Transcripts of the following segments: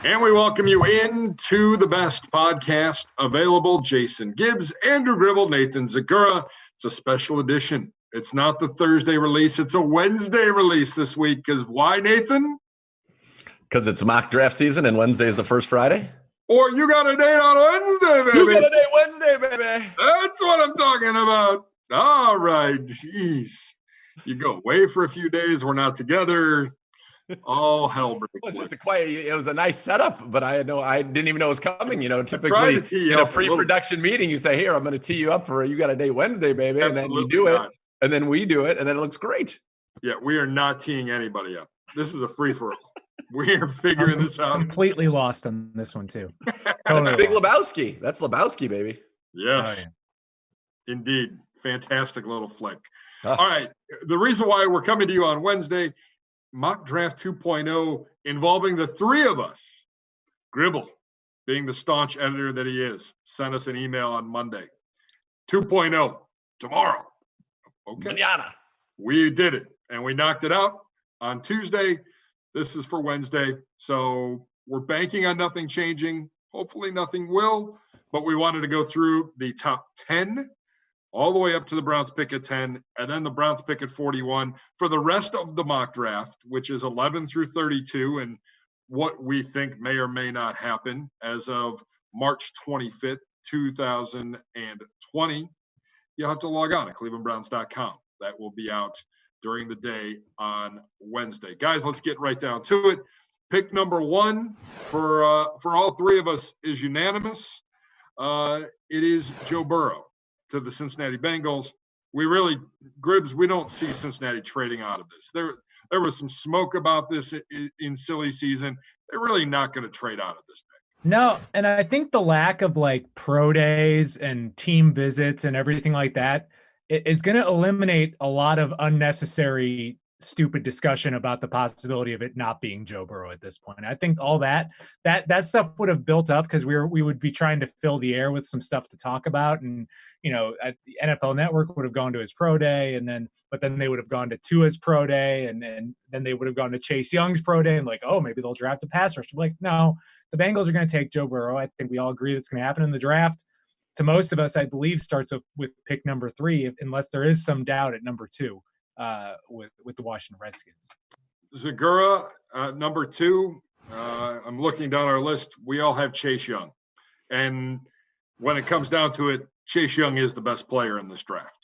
And we welcome you into the best podcast available. Jason Gibbs, Andrew Gribble, Nathan Zegura. It's a special edition. It's not the Thursday release. It's a Wednesday release this week. Because why, Nathan? Because it's mock draft season and Wednesday is the first Friday? Or you got a date on Wednesday, baby. You got a date Wednesday, baby. That's what I'm talking about. All right. Jeez. You go away for a few days. We're not together. All hell breaks. Well, it's just it was a nice setup, but I didn't even know it was coming. Typically in a pre-production meeting, you say, here, I'm going to tee you up for you got a date Wednesday, baby. Absolutely. And then you do it. And then we do it. And then it looks great. Yeah, we are not teeing anybody up. This is a free-for-all. We are figuring this out. Completely lost on this one, too. That's Big Lebowski. That's Lebowski, baby. Yes. Oh, yeah. Indeed. Fantastic little flick. All right. The reason why we're coming to you on Wednesday, Mock Draft 2.0 involving the three of us. Gribble, being the staunch editor that he is, sent us an email on Monday. 2.0 tomorrow. Okay. Mañana. We did it, and we knocked it out on Tuesday. This is for Wednesday. So we're banking on nothing changing. Hopefully nothing will, but we wanted to go through the top 10 all the way up to the Browns pick at 10, and then the Browns pick at 41 for the rest of the mock draft, which is 11 through 32, and what we think may or may not happen as of March 25th, 2020. You'll have to log on at clevelandbrowns.com. That will be out during the day on Wednesday. Guys, let's get right down to it. Pick number one for all three of us is unanimous. It is Joe Burrow to the Cincinnati Bengals. Gribbs, we don't see Cincinnati trading out of this. There was some smoke about this in silly season. They're really not going to trade out of this pick. No, and I think the lack of pro days and team visits and everything like that is going to eliminate a lot of unnecessary stupid discussion about the possibility of it not being Joe Burrow at this point. I think all that stuff would have built up because we would be trying to fill the air with some stuff to talk about. And, at the NFL Network would have gone to his pro day but then they would have gone to Tua's pro day and then they would have gone to Chase Young's pro day and maybe they'll draft a pass rusher. No, the Bengals are going to take Joe Burrow. I think we all agree that's going to happen in the draft. To most of us, I believe starts with pick number 3, unless there is some doubt at number 2. With the Washington Redskins. Zegura, number 2. I'm looking down our list. We all have Chase Young. And when it comes down to it, Chase Young is the best player in this draft.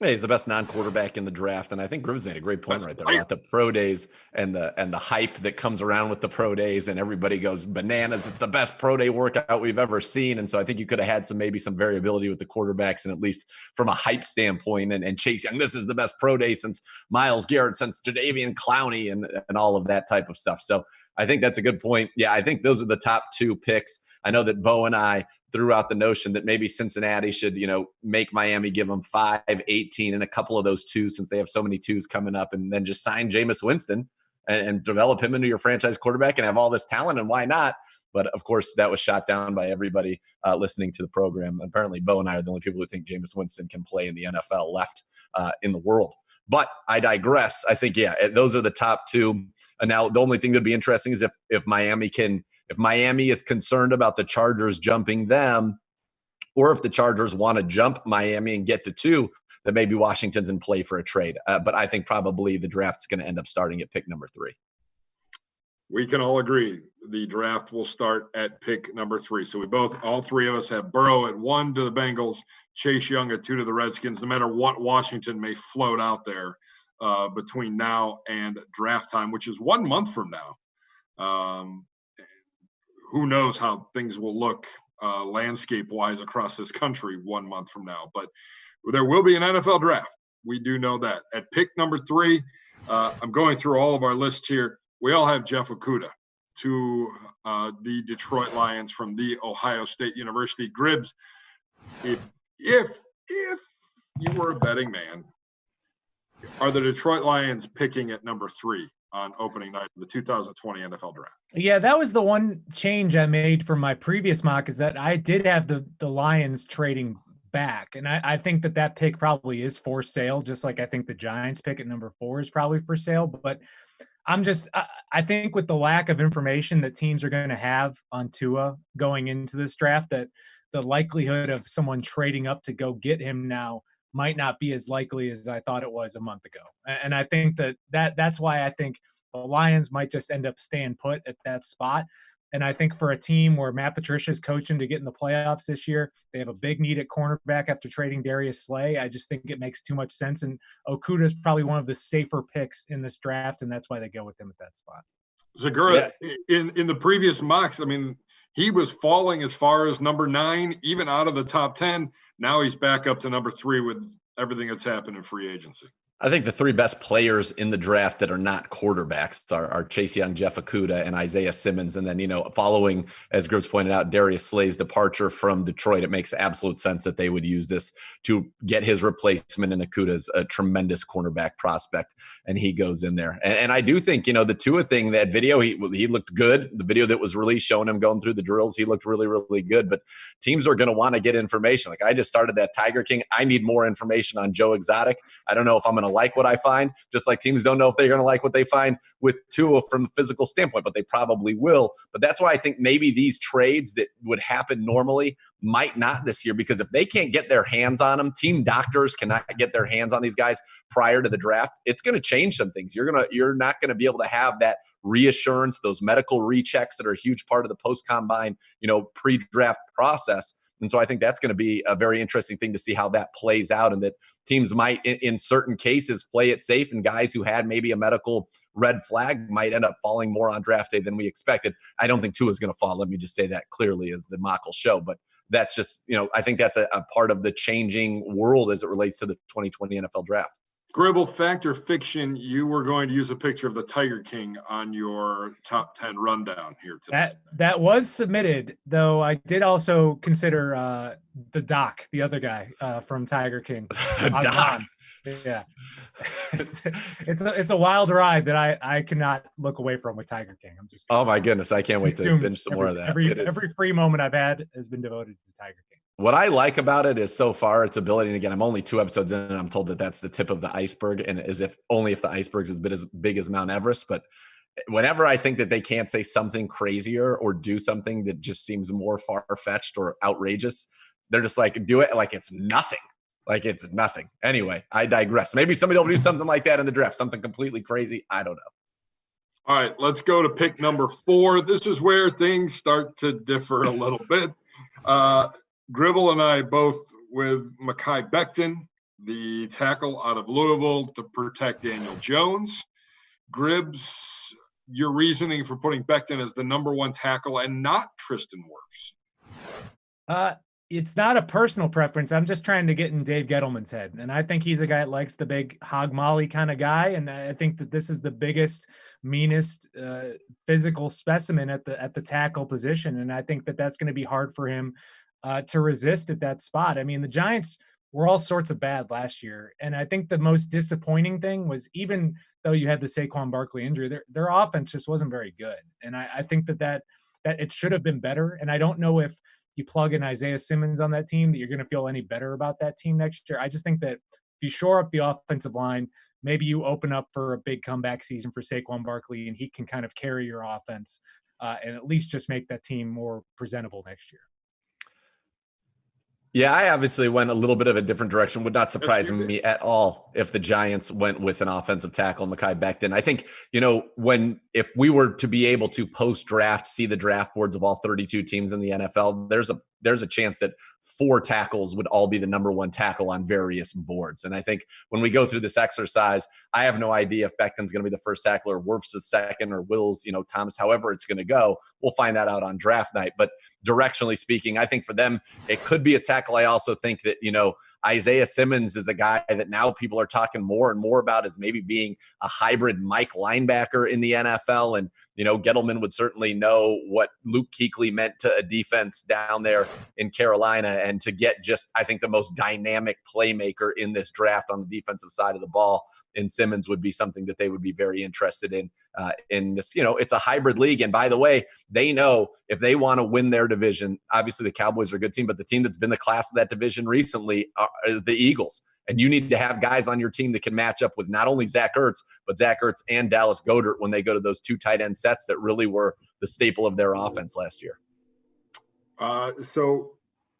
Yeah, he's the best non-quarterback in the draft, and I think Gribbs made a great point right there about the pro days and the hype that comes around with the pro days, and everybody goes bananas. It's the best pro day workout we've ever seen, and so I think you could have had maybe some variability with the quarterbacks, and at least from a hype standpoint. And Chase Young, this is the best pro day since Myles Garrett, since Jadeveon Clowney, and all of that type of stuff. So I think that's a good point. Yeah, I think those are the top 2 picks. I know that Bo and I threw out the notion that maybe Cincinnati should, make Miami give them 5, 18, and a couple of those 2s since they have so many 2s coming up, and then just sign Jameis Winston and develop him into your franchise quarterback and have all this talent, and why not? But, of course, that was shot down by everybody listening to the program. Apparently, Bo and I are the only people who think Jameis Winston can play in the NFL left in the world. But I digress. I think, those are the top 2. And now the only thing that would be interesting is if Miami is concerned about the Chargers jumping them, or if the Chargers want to jump Miami and get to 2, then maybe Washington's in play for a trade. But I think probably the draft's going to end up starting at pick number 3. We can all agree the draft will start at pick number 3. So all three of us have Burrow at 1 to the Bengals, Chase Young at 2 to the Redskins, no matter what Washington may float out there between now and draft time, which is 1 month from now. Who knows how things will look landscape-wise across this country 1 month from now. But there will be an NFL draft. We do know that. At pick number 3, I'm going through all of our lists here. We all have Jeff Okudah to the Detroit Lions from the Ohio State University. Gribbs, if you were a betting man, are the Detroit Lions picking at number 3 on opening night of the 2020 NFL Draft? Yeah, that was the one change I made from my previous mock, is that I did have the Lions trading back. And I think that pick probably is for sale, just like I think the Giants pick at number 4 is probably for sale. But I think with the lack of information that teams are going to have on Tua going into this draft, that the likelihood of someone trading up to go get him now might not be as likely as I thought it was a month ago. And I think that's why I think the Lions might just end up staying put at that spot. And I think for a team where Matt Patricia's coaching to get in the playoffs this year, they have a big need at cornerback after trading Darius Slay. I just think it makes too much sense. And Okudah is probably one of the safer picks in this draft, and that's why they go with him at that spot. Zegura, in the previous mocks, I mean, he was falling as far as number 9, even out of the top 10. Now he's back up to number 3 with everything that's happened in free agency. I think the 3 best players in the draft that are not quarterbacks are Chase Young, Jeff Okudah, and Isaiah Simmons. And then, following, as Gibbs pointed out, Darius Slay's departure from Detroit, it makes absolute sense that they would use this to get his replacement. And Okudah's a tremendous cornerback prospect, and he goes in there. And I do think, the Tua thing, that video, he looked good. The video that was released showing him going through the drills, he looked really, really good. But teams are going to want to get information. Like, I just started that Tiger King. I need more information on Joe Exotic. I don't know if I'm going to like what I find, just like teams don't know if they're going to like what they find with Tua from the physical standpoint, but they probably will. But that's why I think maybe these trades that would happen normally might not this year, because if they can't get their hands on them, team doctors cannot get their hands on these guys prior to the draft, it's going to change some things. You're not going to be able to have that reassurance, those medical rechecks that are a huge part of the post-combine, pre-draft process. And so I think that's going to be a very interesting thing to see how that plays out, and that teams might, in certain cases, play it safe, and guys who had maybe a medical red flag might end up falling more on draft day than we expected. I don't think Tua is going to fall. Let me just say that clearly, as the mock will show. But that's just, I think that's a part of the changing world as it relates to the 2020 NFL draft. Gribble, fact or fiction, you were going to use a picture of the Tiger King on your top 10 rundown here today. That was submitted, though I did also consider the Doc, the other guy from Tiger King. Doc. Yeah. It's a wild ride that I cannot look away from with Tiger King. I'm just my goodness, I can't wait to binge some more of that. Every free moment I've had has been devoted to Tiger King. What I like about it is so far its ability, and again, I'm only 2 episodes in, and I'm told that that's the tip of the iceberg, and as if only if the iceberg's as big as Mount Everest. But whenever I think that they can't say something crazier or do something that just seems more far-fetched or outrageous, they're just like, do it like it's nothing. Like it's nothing. Anyway, I digress. Maybe somebody will do something like that in the draft, something completely crazy. I don't know. All right, let's go to pick number 4. This is where things start to differ a little bit. Gribble and I both with Mekhi Becton, the tackle out of Louisville to protect Daniel Jones. Gribbs, your reasoning for putting Becton as the number 1 tackle and not Tristan Wirfs? It's not a personal preference. I'm just trying to get in Dave Gettleman's head. And I think he's a guy that likes the big hog molly kind of guy. And I think that this is the biggest, meanest physical specimen at the tackle position. And I think that that's going to be hard for him to resist at that spot. I mean, the Giants were all sorts of bad last year. And I think the most disappointing thing was, even though you had the Saquon Barkley injury, their offense just wasn't very good. And I think that it should have been better. And I don't know if you plug in Isaiah Simmons on that team that you're going to feel any better about that team next year. I just think that if you shore up the offensive line, maybe you open up for a big comeback season for Saquon Barkley, and he can kind of carry your offense and at least just make that team more presentable next year. Yeah, I obviously went a little bit of a different direction. Would not surprise me at all if the Giants went with an offensive tackle, Mekhi Becton. I think, if we were to be able to post-draft see the draft boards of all 32 teams in the NFL, there's a chance that 4 tackles would all be the number 1 tackle on various boards. And I think when we go through this exercise, I have no idea if Becton's going to be the first tackle or Wirfs the second or Wills, Thomas, however it's going to go. We'll find that out on draft night. But directionally speaking, I think for them, it could be a tackle. I also think that, Isaiah Simmons is a guy that now people are talking more and more about as maybe being a hybrid Mike linebacker in the NFL. And, Gettleman would certainly know what Luke Kuechly meant to a defense down there in Carolina, and to get just, I think, the most dynamic playmaker in this draft on the defensive side of the ball in Simmons would be something that they would be very interested in this. It's a hybrid league. And by the way, they know if they want to win their division, obviously the Cowboys are a good team, but the team that's been the class of that division recently are the Eagles. And you need to have guys on your team that can match up with not only Zach Ertz, but Zach Ertz and Dallas Goedert when they go to those 2 tight end sets that really were the staple of their offense last year. So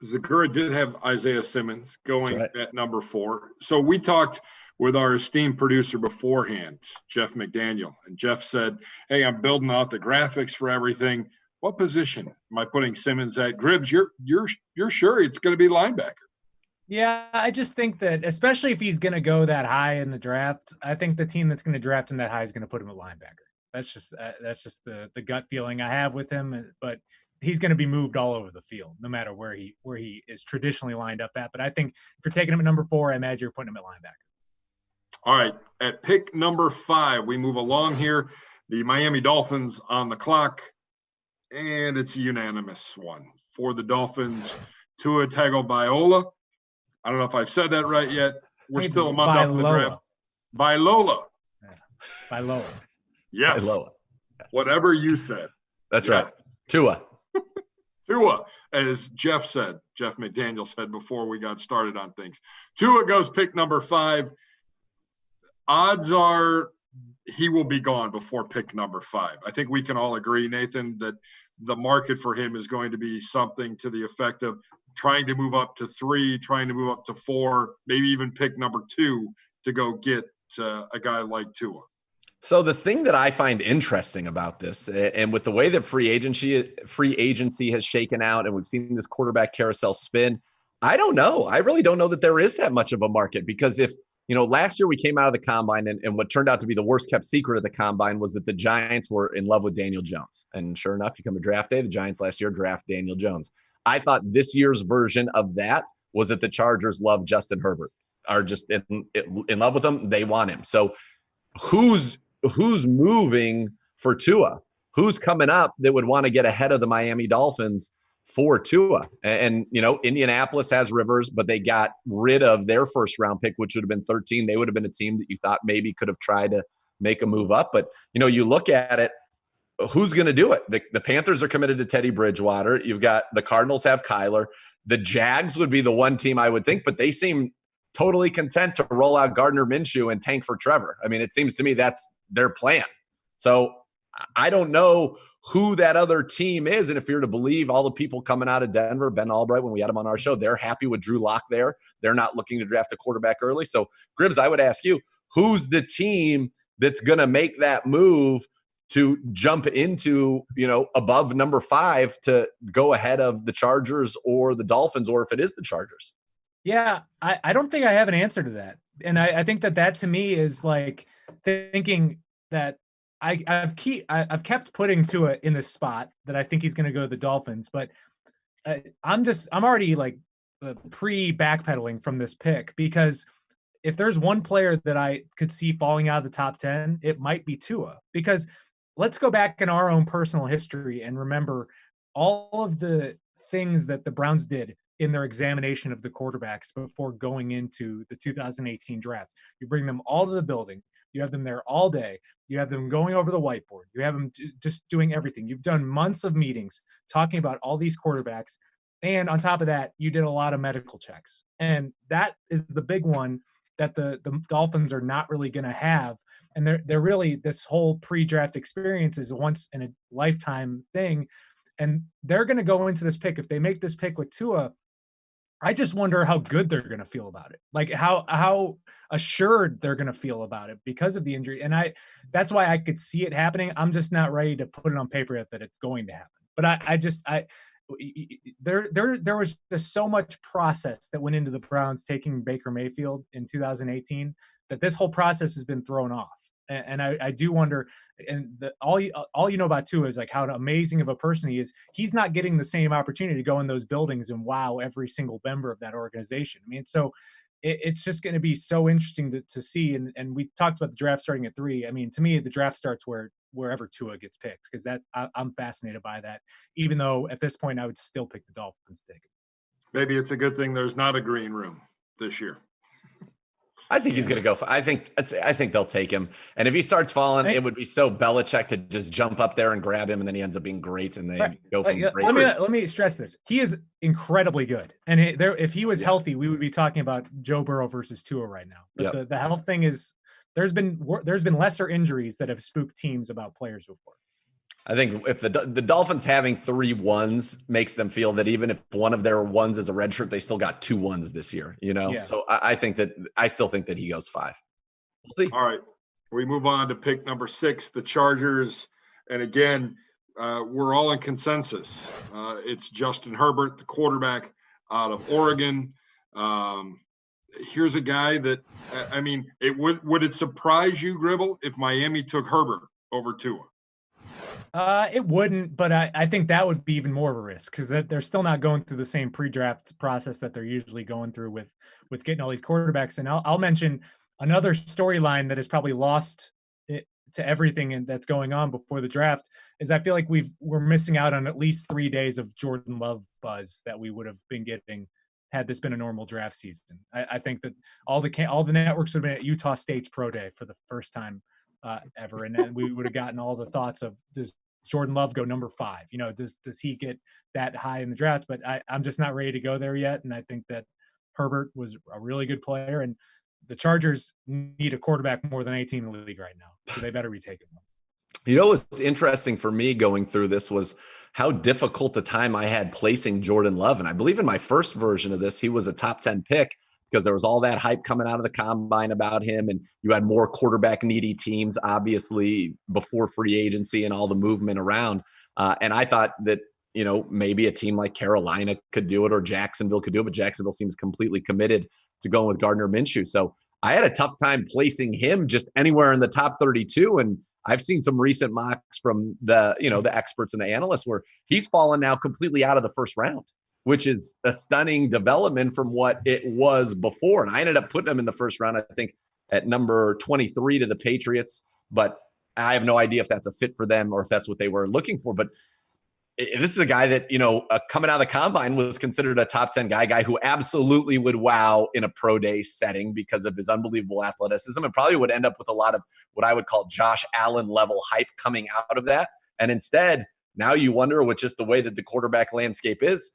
Zegura did have Isaiah Simmons going at number 4. So we talked with our esteemed producer beforehand, Jeff McDaniel, and Jeff said, "Hey, I'm building out the graphics for everything. What position am I putting Simmons at?" Gribbs, you're sure it's going to be linebacker? Yeah, I just think that, especially if he's going to go that high in the draft, I think the team that's going to draft him that high is going to put him at linebacker. That's just the gut feeling I have with him. But he's going to be moved all over the field, no matter where he is traditionally lined up at. But I think if you're taking him at number 4, I imagine you're putting him at linebacker. All right, at pick number 5, we move along here. The Miami Dolphins on the clock, and it's a unanimous one for the Dolphins. Tua Tagovailoa. I don't know if I've said that right yet. We're still a month off in the draft. Vailoa. Yeah. Vailoa. Yes. Vailoa. Yes. Whatever you said. That's right. Tua. Tua, as Jeff McDaniel said before we got started on things. Tua goes pick number 5. Odds are he will be gone before pick number 5. I think we can all agree, Nathan, that the market for him is going to be something to the effect of trying to move up to 3, trying to move up to 4, maybe even pick number 2 to go get a guy like Tua. So the thing that I find interesting about this, and with the way that free agency has shaken out, and we've seen this quarterback carousel spin, I don't know. I really don't know that there is that much of a market, because if, last year we came out of the combine, and what turned out to be the worst kept secret of the combine was that the Giants were in love with Daniel Jones. And sure enough, you come to draft day, the Giants last year draft Daniel Jones. I thought this year's version of that was that the Chargers love Justin Herbert, are just in love with him. They want him. So who's moving for Tua? Who's coming up that would want to get ahead of the Miami Dolphins for Tua? And Indianapolis has Rivers, but they got rid of their first round pick, which would have been 13. They would have been a team that you thought maybe could have tried to make a move up. But, you look at it, who's going to do it? The Panthers are committed to Teddy Bridgewater. You've got the Cardinals have Kyler. The Jags would be the one team I would think, but they seem totally content to roll out Gardner Minshew and tank for Trevor. I mean, it seems to me that's their plan. So I don't know who that other team is. And if you're to believe all the people coming out of Denver, Ben Albright, when we had him on our show, they're happy with Drew Lock there. They're not looking to draft a quarterback early. So Gribbs, I would ask you, who's the team that's going to make that move to jump into, above number 5 to go ahead of the Chargers or the Dolphins, or if it is the Chargers? Yeah, I don't think I have an answer to that. And I think that to me is like thinking that I've kept putting Tua in this spot that I think he's going to go to the Dolphins, but I'm already like pre-backpedaling from this pick, because if there's one player that I could see falling out of the top 10, it might be Tua. Because let's go back in our own personal history and remember all of the things that the Browns did in their examination of the quarterbacks before going into the 2018 draft. You bring them all to the building. You have them there all day. You have them going over the whiteboard. You have them just doing everything. You've done months of meetings talking about all these quarterbacks. And on top of that, you did a lot of medical checks. And that is the big one that the Dolphins are not really going to have. And they're really, this whole pre-draft experience is a once in a lifetime thing. And they're going to go into this pick. If they make this pick with Tua, I just wonder how good they're going to feel about it. Like how assured they're going to feel about it because of the injury. And that's why I could see it happening. I'm just not ready to put it on paper yet that it's going to happen. But there was just so much process that went into the Browns taking Baker Mayfield in 2018 that this whole process has been thrown off. And I do wonder, and all you know about Tua is like how amazing of a person he is. He's not getting the same opportunity to go in those buildings and wow every single member of that organization. I mean, so it's just going to be so interesting to see. And we talked about the draft starting at 3. I mean, to me, the draft starts wherever Tua gets picked, because I'm fascinated by that. Even though at this point I would still pick the Dolphins ticket. Maybe it's a good thing there's not a green room this year. I think he's going to go. I think they'll take him. And if he starts falling, it would be so Belichick to just jump up there and grab him, and then he ends up being great, and they go from great. Let me stress this: he is incredibly good, and if he was healthy, we would be talking about Joe Burrow versus Tua right now. But the health thing is, there's been lesser injuries that have spooked teams about players before. I think if the Dolphins having 3 ones makes them feel that even if one of their ones is a red shirt, they still got 2 ones this year, So I still think that he goes 5. We'll see. All right. We move on to pick number 6, the Chargers. And again, we're all in consensus. It's Justin Herbert, the quarterback out of Oregon. Here's a guy that, would it surprise you, Gribble, if Miami took Herbert over Tua? It wouldn't, but I think that would be even more of a risk because they're still not going through the same pre-draft process that they're usually going through with getting all these quarterbacks. And I'll mention another storyline that is probably lost to everything that's going on before the draft is I feel like we're missing out on at least 3 days of Jordan Love buzz that we would have been getting had this been a normal draft season. I think that all the networks would have been at Utah State's pro day for the first time ever, and then we would have gotten all the thoughts of, does Jordan Love go number 5? Does he get that high in the draft? But I'm just not ready to go there yet, and I think that Herbert was a really good player, and the Chargers need a quarterback more than any team in the league right now, so they better be taking one. What's interesting for me going through this was how difficult a time I had placing Jordan Love, and I believe in my first version of this, he was a top 10 pick, because there was all that hype coming out of the combine about him, and you had more quarterback needy teams, obviously, before free agency and all the movement around. And I thought that, maybe a team like Carolina could do it or Jacksonville could do it, but Jacksonville seems completely committed to going with Gardner Minshew. So I had a tough time placing him just anywhere in the top 32. And I've seen some recent mocks from the experts and the analysts where he's fallen now completely out of the first round, which is a stunning development from what it was before. And I ended up putting him in the first round, I think, at number 23 to the Patriots. But I have no idea if that's a fit for them or if that's what they were looking for. But this is a guy that, coming out of the combine was considered a top 10 guy who absolutely would wow in a pro day setting because of his unbelievable athleticism, and probably would end up with a lot of what I would call Josh Allen level hype coming out of that. And instead, now you wonder, with just the way that the quarterback landscape is,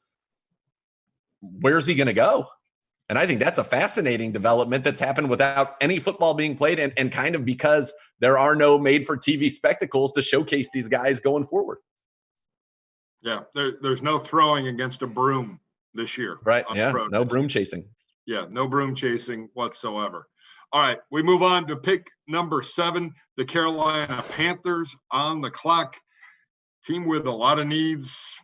where's he going to go? And I think that's a fascinating development that's happened without any football being played, and kind of because there are no made-for-TV spectacles to showcase these guys going forward. Yeah, there's no throwing against a broom this year. Right, yeah, no broom chasing. Yeah, no broom chasing whatsoever. All right, we move on to pick number 7, the Carolina Panthers on the clock. Team with a lot of needs,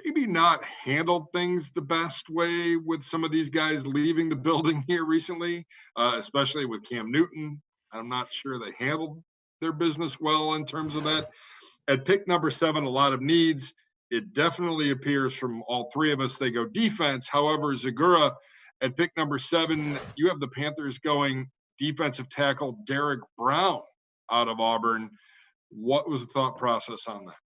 maybe not handled things the best way with some of these guys leaving the building here recently, especially with Cam Newton. I'm not sure they handled their business well in terms of that. At pick number 7, a lot of needs. It definitely appears from all 3 of us they go defense. However, Zegura, at pick number 7, you have the Panthers going defensive tackle Derek Brown out of Auburn. What was the thought process on that?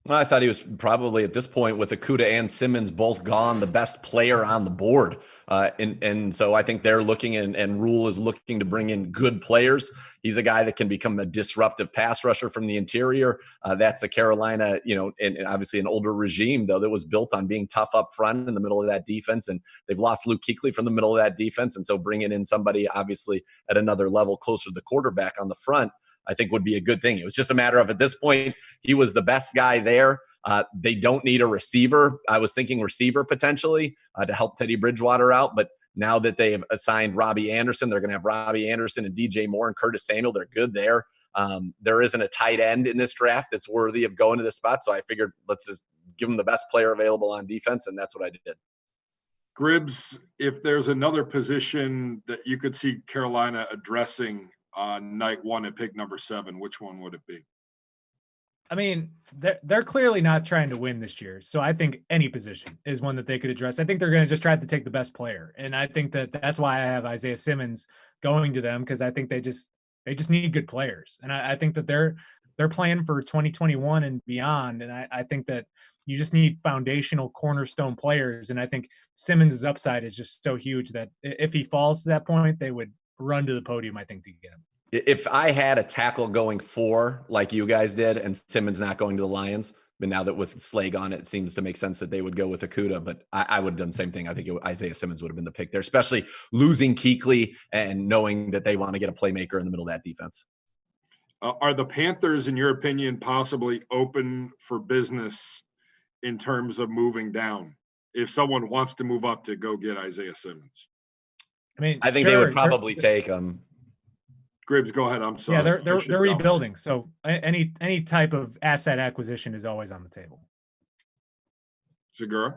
Well, I thought he was probably, at this point, with Okudah and Simmons both gone, the best player on the board. And so I think they're looking, and Rule is looking to bring in good players. He's a guy that can become a disruptive pass rusher from the interior. That's a Carolina, and obviously an older regime, though, that was built on being tough up front in the middle of that defense. And they've lost Luke Kuechly from the middle of that defense. And so bringing in somebody, obviously, at another level closer to the quarterback on the front, I think would be a good thing. It was just a matter of, at this point, he was the best guy there. They don't need a receiver. I was thinking receiver potentially to help Teddy Bridgewater out. But now that they have assigned Robbie Anderson, they're going to have Robbie Anderson and DJ Moore and Curtis Samuel. They're good there. There isn't a tight end in this draft that's worthy of going to this spot. So I figured let's just give them the best player available on defense. And that's what I did. Gribbs, if there's another position that you could see Carolina addressing on night 1 at pick number 7, which one would it be? I mean, they're clearly not trying to win this year. So I think any position is one that they could address. I think they're going to just try to take the best player. And I think that's why I have Isaiah Simmons going to them, because I think they just need good players. And I think that they're playing for 2021 and beyond. And I think that you just need foundational cornerstone players. And I think Simmons' upside is just so huge that if he falls to that point, they would run to the podium, I think, to get him. If I had a tackle going 4 like you guys did and Simmons not going to the Lions, but now that with Slade on it seems to make sense that they would go with Okudah, but I would have done the same thing. I think Isaiah Simmons would have been the pick there, especially losing Kuechly and knowing that they want to get a playmaker in the middle of that defense. Are the Panthers, in your opinion, possibly open for business in terms of moving down if someone wants to move up to go get Isaiah Simmons? I mean, I think they would probably take him. Gribbs, go ahead. I'm sorry. Yeah, they're rebuilding. So any type of asset acquisition is always on the table. Zegura?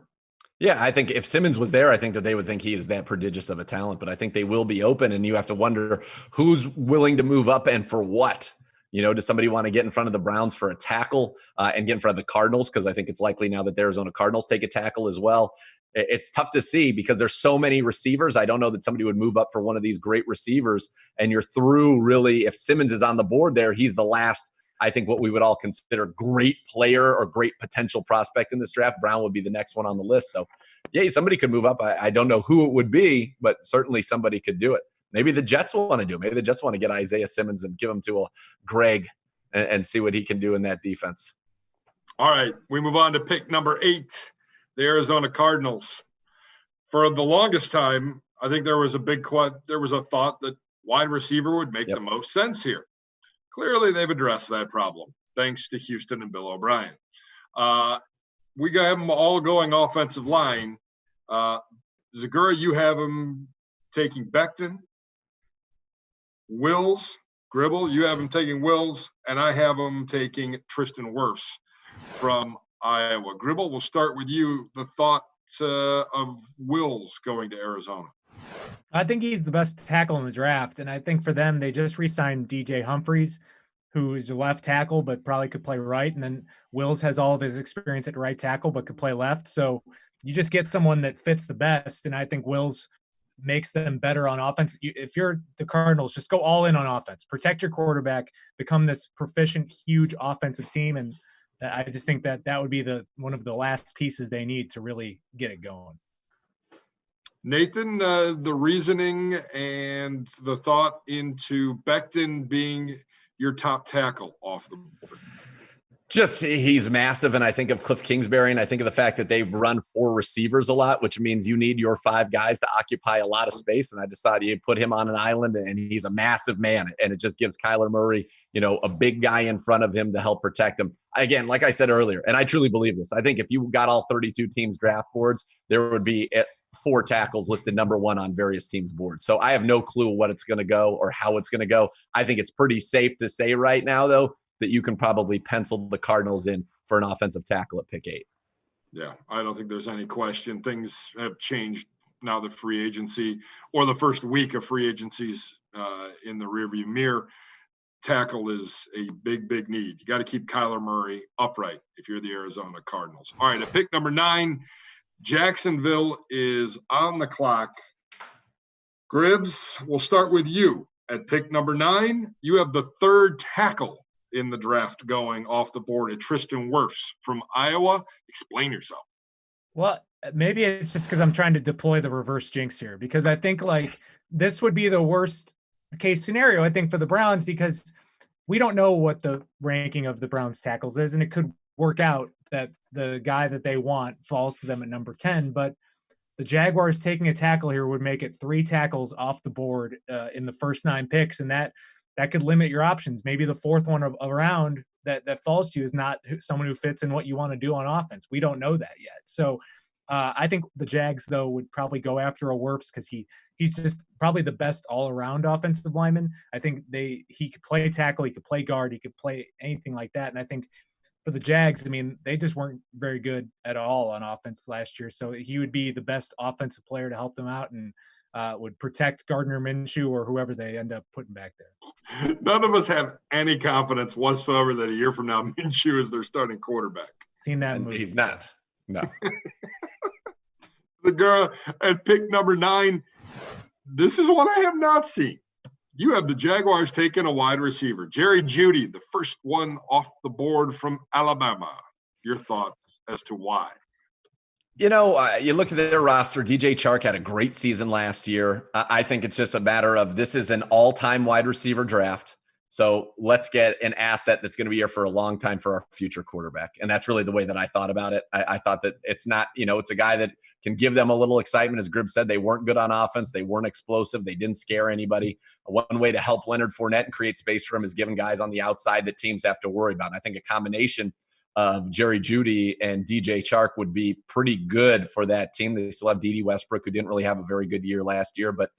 Yeah, I think if Simmons was there, I think that they would think he is that prodigious of a talent, but I think they will be open, and you have to wonder who's willing to move up and for what. Does somebody want to get in front of the Browns for a tackle and get in front of the Cardinals? Because I think it's likely now that the Arizona Cardinals take a tackle as well. It's tough to see because there's so many receivers. I don't know that somebody would move up for one of these great receivers. And you're through really, if Simmons is on the board there, he's the last, I think, what we would all consider great player or great potential prospect in this draft. Brown would be the next one on the list. So, yeah, somebody could move up. I don't know who it would be, but certainly somebody could do it. Maybe the Jets want to do it. Maybe the Jets want to get Isaiah Simmons and give him to a Greg and see what he can do in that defense. All right, we move on to pick number 8, the Arizona Cardinals. For the longest time, I think there was a thought that wide receiver would make the most sense here. Clearly, they've addressed that problem, thanks to Houston and Bill O'Brien. We got them all going offensive line. Zegura, you have them taking Becton. Wills, Gribble, you have them taking Wills, and I have them taking Tristan Wirfs from Iowa. Gribble, we'll start with you. The thought of Wills going to Arizona. I think he's the best tackle in the draft, and I think for them, they just re-signed DJ Humphries, who is a left tackle but probably could play right, and then Wills has all of his experience at right tackle but could play left. So you just get someone that fits the best, and I think Wills makes them better on offense. If you're the Cardinals, just go all in on offense. Protect your quarterback, become this proficient, huge offensive team, and I just think that would be one of the last pieces they need to really get it going. Nathan, the reasoning and the thought into Becton being your top tackle off the board. Just he's massive, and I think of Cliff Kingsbury, and I think of the fact that they run 4 receivers a lot, which means you need your 5 guys to occupy a lot of space, and I decided you put him on an island, and he's a massive man, and it just gives Kyler Murray, a big guy in front of him to help protect him. Again, like I said earlier, and I truly believe this, I think if you got all 32 teams' draft boards, there would be 4 tackles listed number 1 on various teams' boards. So I have no clue what it's going to go or how it's going to go. I think it's pretty safe to say right now, though, that you can probably pencil the Cardinals in for an offensive tackle at pick 8. Yeah, I don't think there's any question. Things have changed now that free agency or the first week of free agencies in the rearview mirror. Tackle is a big, big need. You got to keep Kyler Murray upright if you're the Arizona Cardinals. All right, at pick number 9, Jacksonville is on the clock. Gribbs, we'll start with you. At pick number 9, you have the 3rd tackle in the draft going off the board at Tristan Wirfs from Iowa. Explain yourself. Well, maybe it's just because I'm trying to deploy the reverse jinx here, because I think this would be the worst case scenario, I think, for the Browns, because we don't know what the ranking of the Browns tackles is, and it could work out that the guy that they want falls to them at number 10, but the Jaguars taking a tackle here would make it 3 tackles off the board in the first 9 picks, and that could limit your options. Maybe the 4th one around that falls to you is not someone who fits in what you want to do on offense. We don't know that yet. So I think the Jags, though, would probably go after a Wirfs because he's just probably the best all-around offensive lineman. I think he could play tackle, he could play guard, he could play anything like that. And I think for the Jags, I mean, they just weren't very good at all on offense last year. So he would be the best offensive player to help them out and would protect Gardner Minshew or whoever they end up putting back there. None of us have any confidence whatsoever that a year from now Minshew is their starting quarterback. Seen that movie. He's not. No. The girl at pick number 9. This is what I have not seen. You have the Jaguars taking a wide receiver. Jerry Jeudy, the first one off the board from Alabama. Your thoughts as to why? You look at their roster. DJ Chark had a great season last year. I think it's just a matter of this is an all-time wide receiver draft. So let's get an asset that's going to be here for a long time for our future quarterback. And that's really the way that I thought about it. I thought that it's not, it's a guy that can give them a little excitement. As Gribble said, they weren't good on offense. They weren't explosive. They didn't scare anybody. One way to help Leonard Fournette and create space for him is giving guys on the outside that teams have to worry about. And I think a combination of Jerry Jeudy and DJ Chark would be pretty good for that team. They still have Dede Westbrook, who didn't really have a very good year last year, but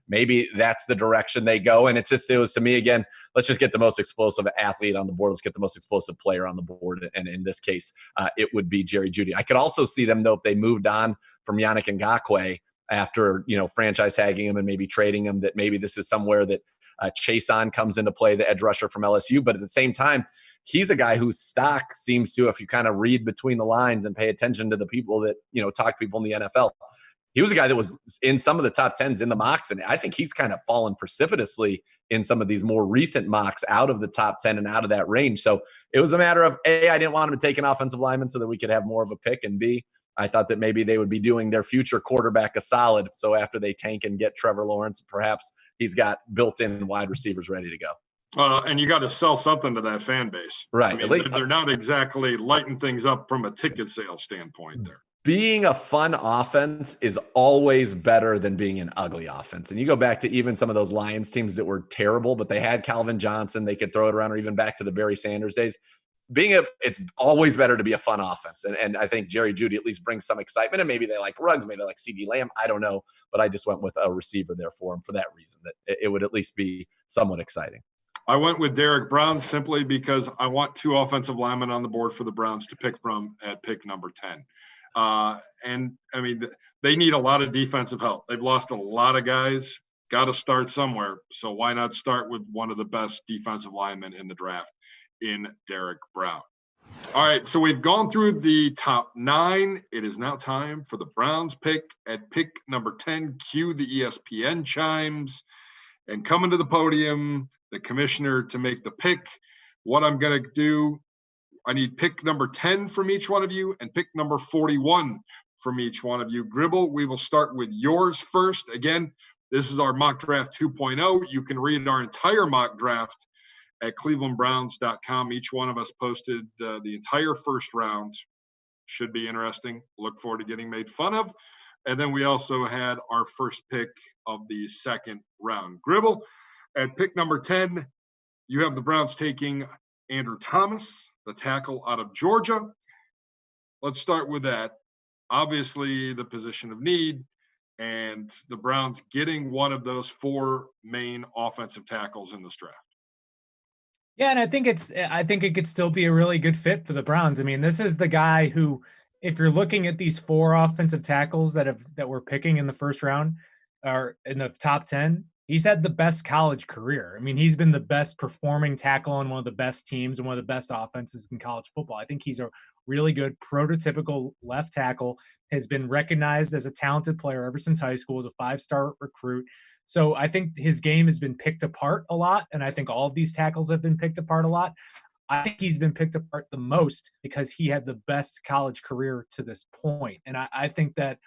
maybe that's the direction they go. And it was to me, again, let's just get the most explosive athlete on the board. Let's get the most explosive player on the board. And in this case, it would be Jerry Jeudy. I could also see them, though, if they moved on from Yannick Ngakoue after, franchise tagging him and maybe trading him, that maybe this is somewhere that Chase on comes into play, the edge rusher from LSU. But at the same time, he's a guy whose stock seems to, if you kind of read between the lines and pay attention to the people that, talk to people in the NFL, he was a guy that was in some of the top 10s in the mocks. And I think he's kind of fallen precipitously in some of these more recent mocks out of the top 10 and out of that range. So it was a matter of, A, I didn't want him to take an offensive lineman so that we could have more of a pick. And B, I thought that maybe they would be doing their future quarterback a solid. So after they tank and get Trevor Lawrence, perhaps he's got built-in wide receivers ready to go. And you got to sell something to that fan base. Right. I mean, they're not exactly lighting things up from a ticket sales standpoint there. Being a fun offense is always better than being an ugly offense. And you go back to even some of those Lions teams that were terrible, but they had Calvin Johnson. They could throw it around, or even back to the Barry Sanders days. It's always better to be a fun offense. And I think Jerry Jeudy at least brings some excitement. And maybe they like Ruggs, maybe they like CeeDee Lamb. I don't know. But I just went with a receiver there for him for that reason, that it would at least be somewhat exciting. I went with Derek Brown simply because I want two offensive linemen on the board for the Browns to pick from at pick number 10. And I mean, they need a lot of defensive help. They've lost a lot of guys, got to start somewhere. So why not start with one of the best defensive linemen in the draft in Derek Brown? All right. So we've gone through the top 9. It is now time for the Browns pick at pick number 10. Cue the ESPN chimes, and coming to the podium, the commissioner to make the pick. What I'm going to do, I need pick number 10 from each one of you and pick number 41 from each one of you. Gribble, we will start with yours first. Again, this is our mock draft 2.0. You can read our entire mock draft at clevelandbrowns.com. Each one of us posted the entire first round. Should be interesting. Look forward to getting made fun of. And then we also had our first pick of the second round. Gribble, at pick number 10, you have the Browns taking Andrew Thomas, the tackle out of Georgia. Let's start with that. Obviously, the position of need, and the Browns getting one of those 4 main offensive tackles in this draft. Yeah, and I think it could still be a really good fit for the Browns. I mean, this is the guy who, if you're looking at these 4 offensive tackles that we're picking in the first round or in the top 10, he's had the best college career. I mean, he's been the best performing tackle on one of the best teams and one of the best offenses in college football. I think he's a really good prototypical left tackle, has been recognized as a talented player ever since high school, as a 5-star recruit. So I think his game has been picked apart a lot, and I think all of these tackles have been picked apart a lot. I think he's been picked apart the most because he had the best college career to this point. And I think that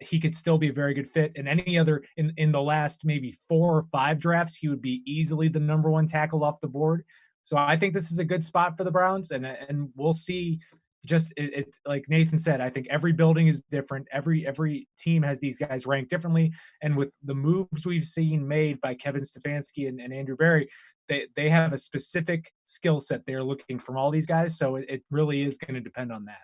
he could still be a very good fit. In any other, in the last maybe 4 or 5 drafts, he would be easily the number 1 tackle off the board. So I think this is a good spot for the Browns, and we'll see. Just it like Nathan said, I think every building is different. Every team has these guys ranked differently. And with the moves we've seen made by Kevin Stefanski and Andrew Berry, they have a specific skill set they're looking from all these guys. So it really is going to depend on that.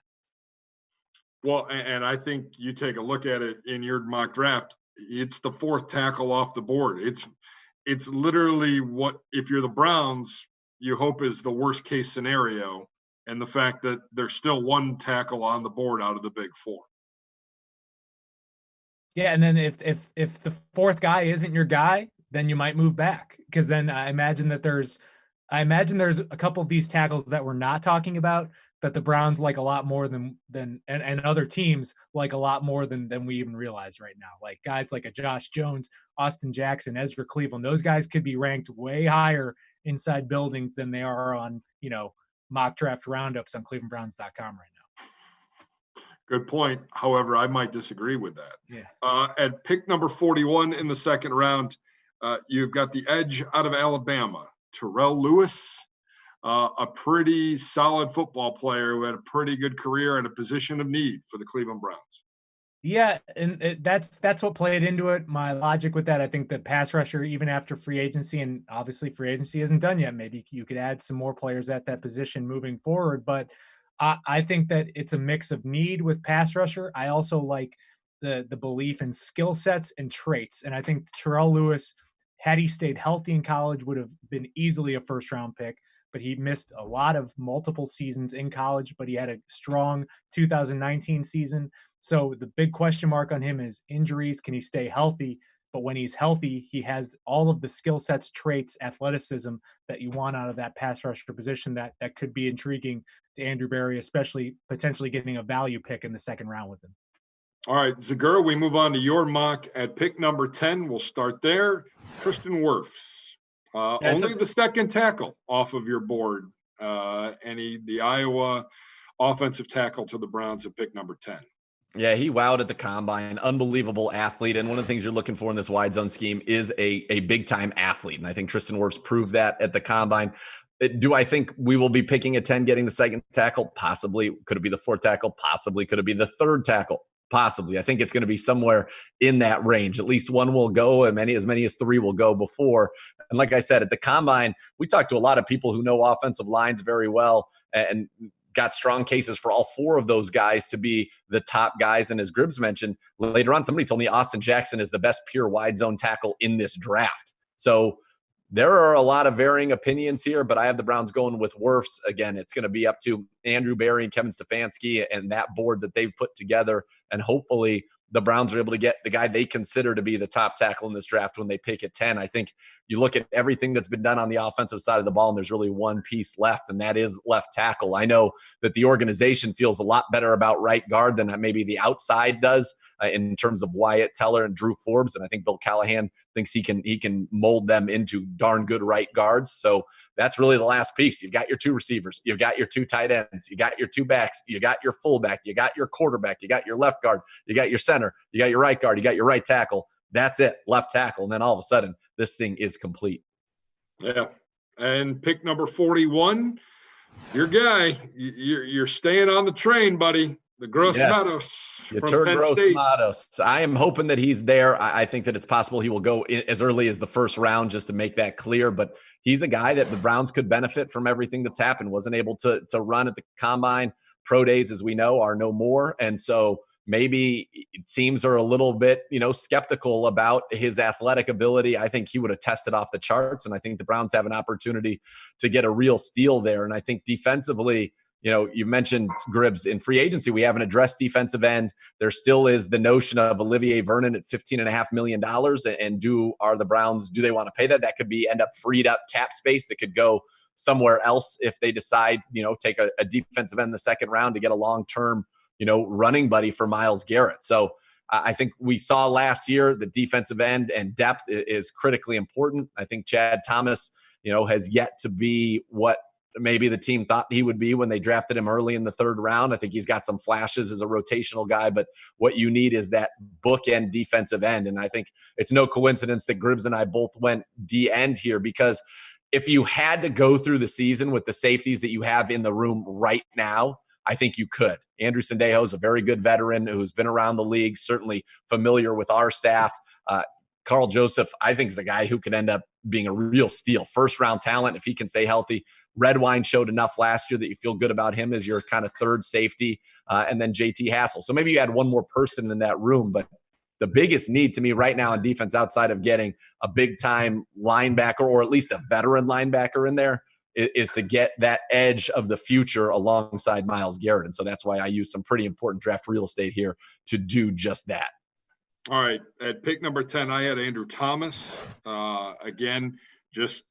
Well, and I think you take a look at it in your mock draft, it's the 4th tackle off the board. It's literally what, if you're the Browns, you hope is the worst case scenario. And the fact that there's still 1 tackle on the board out of the big 4. Yeah, and then if the 4th guy isn't your guy, then you might move back, because then I imagine there's a couple of these tackles that we're not talking about that the Browns like a lot more than and other teams like a lot more than we even realize right now. Like guys like a Josh Jones, Austin Jackson, Ezra Cleveland, those guys could be ranked way higher inside buildings than they are on, mock draft roundups on clevelandbrowns.com right now. Good point. However, I might disagree with that. Yeah. At pick number 41 in the second round, you've got the edge out of Alabama, Terrell Lewis, a pretty solid football player who had a pretty good career in a position of need for the Cleveland Browns. Yeah, and that's what played into it. My logic with that, I think the pass rusher, even after free agency, and obviously free agency isn't done yet. Maybe you could add some more players at that position moving forward. But I think that it's a mix of need with pass rusher. I also like the belief in skill sets and traits. And I think Terrell Lewis, had he stayed healthy in college, would have been easily a first round pick. But he missed a lot of multiple seasons in college, but he had a strong 2019 season. So the big question mark on him is injuries. Can he stay healthy? But when he's healthy, he has all of the skill sets, traits, athleticism that you want out of that pass rusher position that could be intriguing to Andrew Berry, especially potentially getting a value pick in the second round with him. All right, Zegura, we move on to your mock at pick number 10. We'll start there. Tristan Wirfs. Only the second tackle off of your board. The Iowa offensive tackle to the Browns at pick number 10. Yeah, he wowed at the combine, unbelievable athlete. And one of the things you're looking for in this wide zone scheme is a big time athlete. And I think Tristan Wirfs proved that at the combine. Do I think we will be picking a 10, getting the second tackle? Possibly. Could it be the fourth tackle? Possibly. Could it be the third tackle? Possibly. I think it's going to be somewhere in that range. At least one will go, and as many as three will go before. And like I said, at the combine, we talked to a lot of people who know offensive lines very well and got strong cases for all four of those guys to be the top guys. And as Gribbs mentioned later on, somebody told me Austin Jackson is the best pure wide zone tackle in this draft. So there are a lot of varying opinions here, but I have the Browns going with Wirfs. Again, it's going to be up to Andrew Berry and Kevin Stefanski and that board that they've put together. And hopefully the Browns are able to get the guy they consider to be the top tackle in this draft when they pick at 10. I think you look at everything that's been done on the offensive side of the ball, and there's really one piece left, and that is left tackle. I know that the organization feels a lot better about right guard than maybe the outside does in terms of Wyatt Teller and Drew Forbes, and I think Bill Callahan thinks he can mold them into darn good right guards. So that's really the last piece. You've got your two receivers, you've got your two tight ends, you got your two backs, you got your fullback, you got your quarterback, you got your left guard, you got your center, you got your right guard, you got your right tackle. That's it, left tackle. And then all of a sudden, this thing is complete. Yeah. And pick number 41, your guy, you're staying on the train, buddy. The Gross Matos from Penn State. Matos. I am hoping that he's there. I think that it's possible he will go as early as the first round, just to make that clear. But he's a guy that the Browns could benefit from everything that's happened. Wasn't able to run at the combine. Pro days, as we know, are no more. And so maybe teams are a little bit, skeptical about his athletic ability. I think he would have tested off the charts. And I think the Browns have an opportunity to get a real steal there. And I think defensively, you mentioned Gribbs in free agency. We haven't addressed defensive end. There still is the notion of Olivier Vernon at $15.5 million. And do the Browns want to pay that? That could end up freed up cap space that could go somewhere else if they decide, take a defensive end in the second round to get a long-term, running buddy for Myles Garrett. So I think we saw last year the defensive end and depth is critically important. I think Chad Thomas, has yet to be what maybe the team thought he would be when they drafted him early in the third round. I think he's got some flashes as a rotational guy, but what you need is that bookend defensive end. And I think it's no coincidence that Gribbs and I both went D-end here, because if you had to go through the season with the safeties that you have in the room right now, I think you could. Andrew Sendejo is a very good veteran who's been around the league, certainly familiar with our staff. Carl Joseph, I think, is a guy who can end up being a real steal. First-round talent if he can stay healthy. Redwine showed enough last year that you feel good about him as your kind of third safety, and then JT Hassel. So maybe you add one more person in that room, but the biggest need to me right now on defense, outside of getting a big-time linebacker or at least a veteran linebacker in there, is to get that edge of the future alongside Myles Garrett. And so that's why I use some pretty important draft real estate here to do just that. All right. At pick number 10, I had Andrew Thomas. Again, just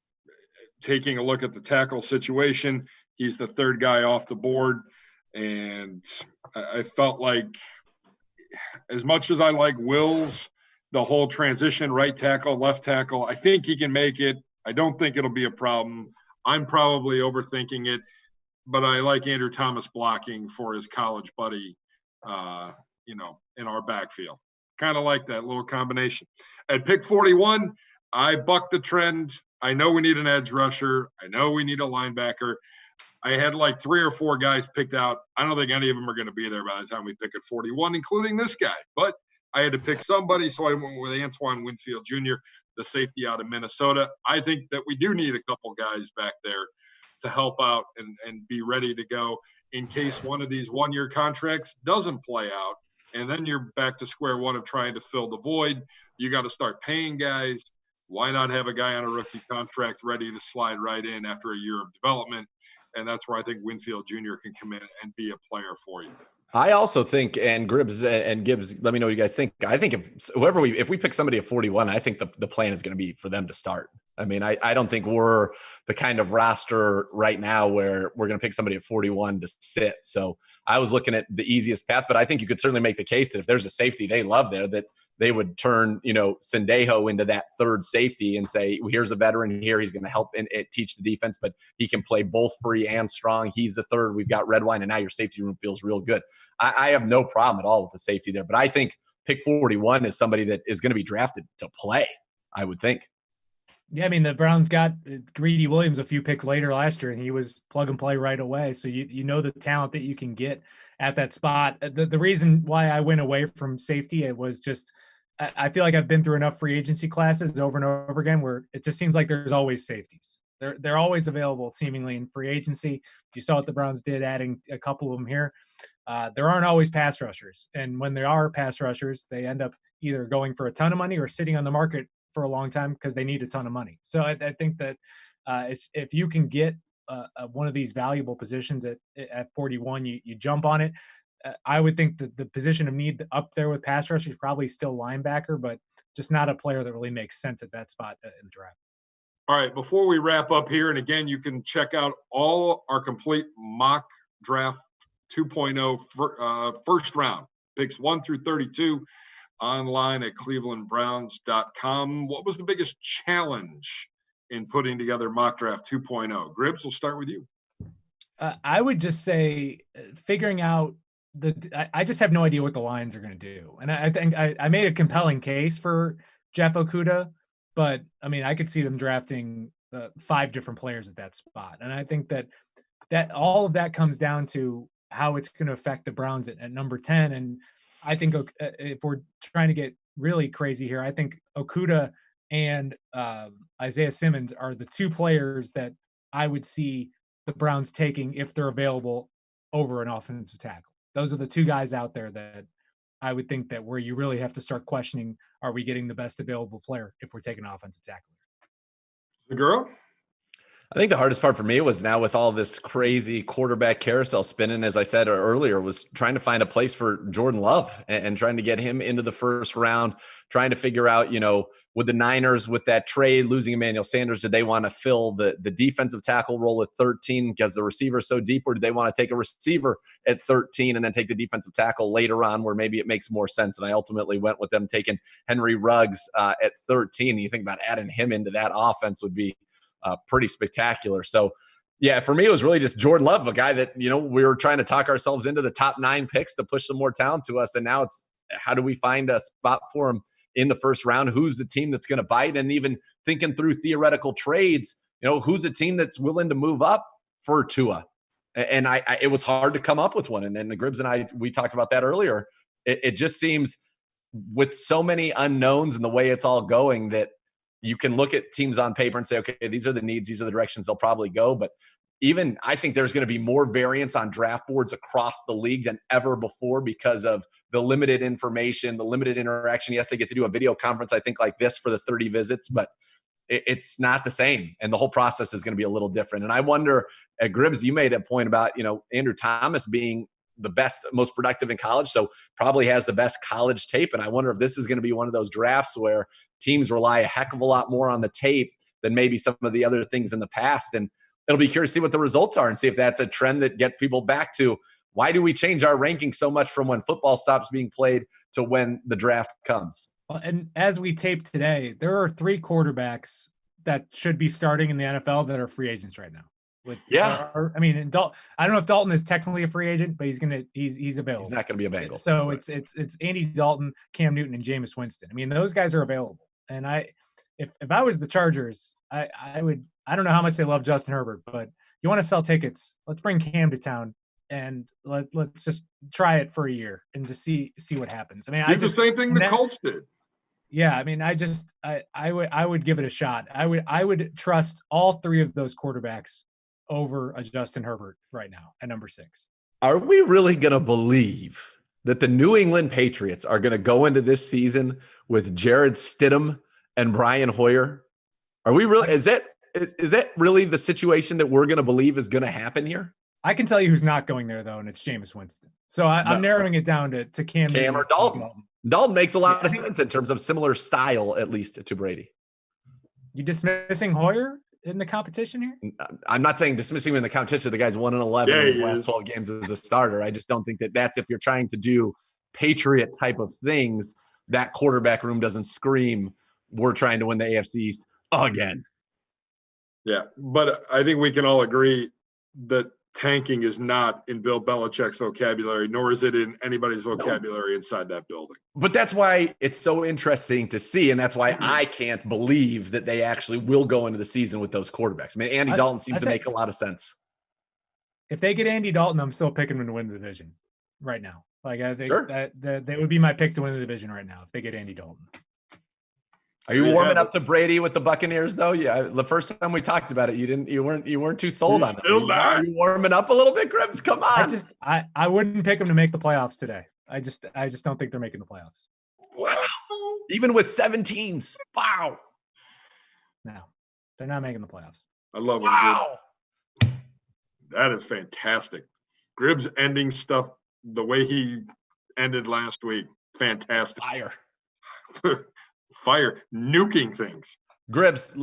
taking a look at the tackle situation, he's the third guy off the board. And I felt like, as much as I like Wills, the whole transition, right tackle, left tackle, I think he can make it. I don't think it'll be a problem. I'm probably overthinking it, but I like Andrew Thomas blocking for his college buddy in our backfield. Kind of like that little combination. At pick 41, I bucked the trend. I know we need an edge rusher. I know we need a linebacker. I had like 3 or 4 guys picked out. I don't think any of them are going to be there by the time we pick at 41, including this guy. But I had to pick somebody, so I went with Antoine Winfield Jr., the safety out of Minnesota. I think that we do need a couple guys back there to help out and be ready to go in case one of these one-year contracts doesn't play out. And then you're back to square one of trying to fill the void. You got to start paying guys. Why not have a guy on a rookie contract ready to slide right in after a year of development? And that's where I think Winfield Jr. can come in and be a player for you. I also think, and Gibbs, let me know what you guys think. I think if we pick somebody at 41, I think the plan is going to be for them to start. I mean, I don't think we're the kind of roster right now where we're going to pick somebody at 41 to sit. So I was looking at the easiest path, but I think you could certainly make the case that if there's a safety they love there, that they would turn, Sendejo into that third safety and say, well, here's a veteran here. He's going to help and teach the defense, but he can play both free and strong. He's the third. We've got Redwine, and now your safety room feels real good. I have no problem at all with the safety there, but I think pick 41 is somebody that is going to be drafted to play, I would think. Yeah, I mean, the Browns got Greedy Williams a few picks later last year, and he was plug and play right away. So you know the talent that you can get at that spot. The reason why I went away from safety, it was just I feel like I've been through enough free agency classes over and over again where it just seems like there's always safeties. They're always available seemingly in free agency. You saw what the Browns did, adding a couple of them here. There aren't always pass rushers, and when there are pass rushers, they end up either going for a ton of money or sitting on the market for a long time because they need a ton of money. So I think that if you can get one of these valuable positions at 41, you jump on it. I would think that the position of need up there with pass rush is probably still linebacker, but just not a player that really makes sense at that spot in the draft. All right, before we wrap up here, and again, you can check out all our complete mock draft 2.0 first round picks 1 through 32 online at clevelandbrowns.com. What was the biggest challenge in putting together mock draft 2.0? Gribs, we'll start with you. I would just say figuring out I just have no idea what the Lions are going to do. And I think I made a compelling case for Jeff Okudah, but I mean, I could see them drafting 5 different players at that spot. And I think that all of that comes down to how it's going to affect the Browns at number 10. And I think if we're trying to get really crazy here, I think Okudah and Isaiah Simmons are the 2 players that I would see the Browns taking if they're available over an offensive tackle. Those are the 2 guys out there that I would think that where you really have to start questioning, are we getting the best available player if we're taking an offensive tackle? Zegura? I think the hardest part for me was now with all this crazy quarterback carousel spinning, as I said earlier, was trying to find a place for Jordan Love and trying to get him into the first round, trying to figure out, with the Niners, with that trade, losing Emmanuel Sanders, did they want to fill the defensive tackle role at 13 because the receiver's so deep, or did they want to take a receiver at 13 and then take the defensive tackle later on where maybe it makes more sense? And I ultimately went with them taking Henry Ruggs at 13. And you think about adding him into that offense would be pretty spectacular. So, yeah, for me, it was really just Jordan Love, a guy that, we were trying to talk ourselves into the top 9 picks to push some more talent to us. And now it's how do we find a spot for him in the first round? Who's the team that's going to bite? And even thinking through theoretical trades, who's a team that's willing to move up for Tua? And it was hard to come up with one. And then the Gribbs and I, we talked about that earlier. It just seems with so many unknowns and the way it's all going that you can look at teams on paper and say, okay, these are the needs, these are the directions they'll probably go. But even I think there's going to be more variance on draft boards across the league than ever before because of the limited information, the limited interaction. Yes, they get to do a video conference, I think, like this for the 30 visits, but it's not the same. And the whole process is going to be a little different. And I wonder, at Gribbs, you made a point about, Andrew Thomas being the best, most productive in college, so probably has the best college tape. And I wonder if this is going to be one of those drafts where teams rely a heck of a lot more on the tape than maybe some of the other things in the past. And it'll be curious to see what the results are and see if that's a trend that get people back to why do we change our ranking so much from when football stops being played to when the draft comes. And as we tape today, there are 3 quarterbacks that should be starting in the NFL that are free agents right now. I mean, and I don't know if Dalton is technically a free agent, but he's available. He's not going to be a Bengal. So right. it's Andy Dalton, Cam Newton, and Jameis Winston. I mean, those guys are available. And if I was the Chargers, I don't know how much they love Justin Herbert, but you want to sell tickets, let's bring Cam to town and let's just try it for a year and just see what happens. I mean, the same thing the Colts did. Yeah, I mean, I would give it a shot. I would trust all three of those quarterbacks over a Justin Herbert right now at number 6. Are we really going to believe that the New England Patriots are going to go into this season with Jared Stidham and Brian Hoyer? Are we really? Is that really the situation that we're going to believe is going to happen here? I can tell you who's not going there, though, and it's Jameis Winston. So I'm narrowing it down to Cam or Dalton. Dalton makes a lot of sense in terms of similar style, at least, to Brady. You dismissing Hoyer in the competition here? I'm not saying dismissing him in the competition. The guy's 1-11 in his last 12 games as a starter. I just don't think that's if you're trying to do Patriot type of things, that quarterback room doesn't scream, we're trying to win the AFC East again. Yeah, but I think we can all agree that tanking is not in Bill Belichick's vocabulary, nor is it in anybody's vocabulary inside that building. But that's why it's so interesting to see, and that's why I can't believe that they actually will go into the season with those quarterbacks. I mean, Andy Dalton seems to make a lot of sense. If they get Andy Dalton, I'm still picking them to win the division right now. Like I think that would be my pick to win the division right now if they get Andy Dalton. Are you warming up to Brady with the Buccaneers though? Yeah, the first time we talked about it, you weren't too sold on it. Are you warming up a little bit, Gribbs? Come on. I wouldn't pick them to make the playoffs today. I just don't think they're making the playoffs. Wow. Even with 7 teams. Wow. No, they're not making the playoffs. I love it. Wow. That is fantastic. Gribbs ending stuff the way he ended last week. Fantastic. Fire, nuking things. Gribbs,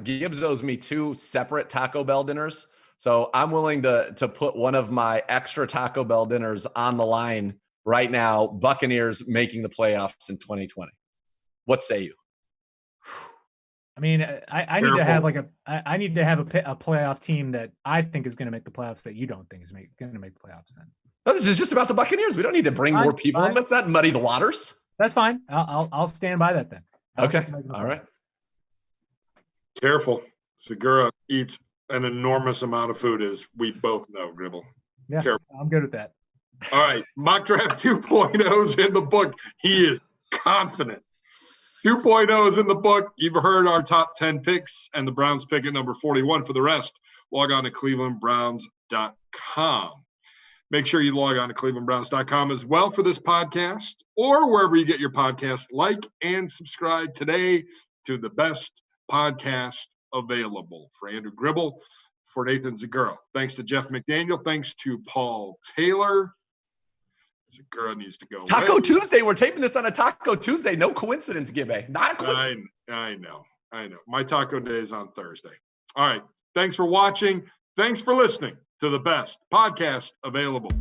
Gibbs owes me 2 separate Taco Bell dinners. So I'm willing to put one of my extra Taco Bell dinners on the line right now. Buccaneers making the playoffs in 2020. What say you? I mean, I need to have I need to have a playoff team that I think is going to make the playoffs that you don't think is going to make the playoffs. Then this is just about the Buccaneers. We don't need to bring more people in. Let's not muddy the waters. That's fine. I'll stand by that then. Okay. All right. Careful. Zegura eats an enormous amount of food, as we both know, Gribble. Yeah, careful. I'm good with that. All right. Mock Draft 2.0's in the book. He is confident. 2.0 is in the book. You've heard our top 10 picks and the Browns pick at number 41. For the rest, log on to clevelandbrowns.com. Make sure you log on to clevelandbrowns.com as well for this podcast or wherever you get your podcast. Like and subscribe today to the best podcast available. For Andrew Gribble, for Nathan Zegura. Thanks to Jeff McDaniel. Thanks to Paul Taylor. Zegura needs to go. It's Taco Tuesday. We're taping this on a Taco Tuesday. No coincidence, Gibby. Not a coincidence. I know. My taco day is on Thursday. All right. Thanks for watching. Thanks for listening to the best podcast available.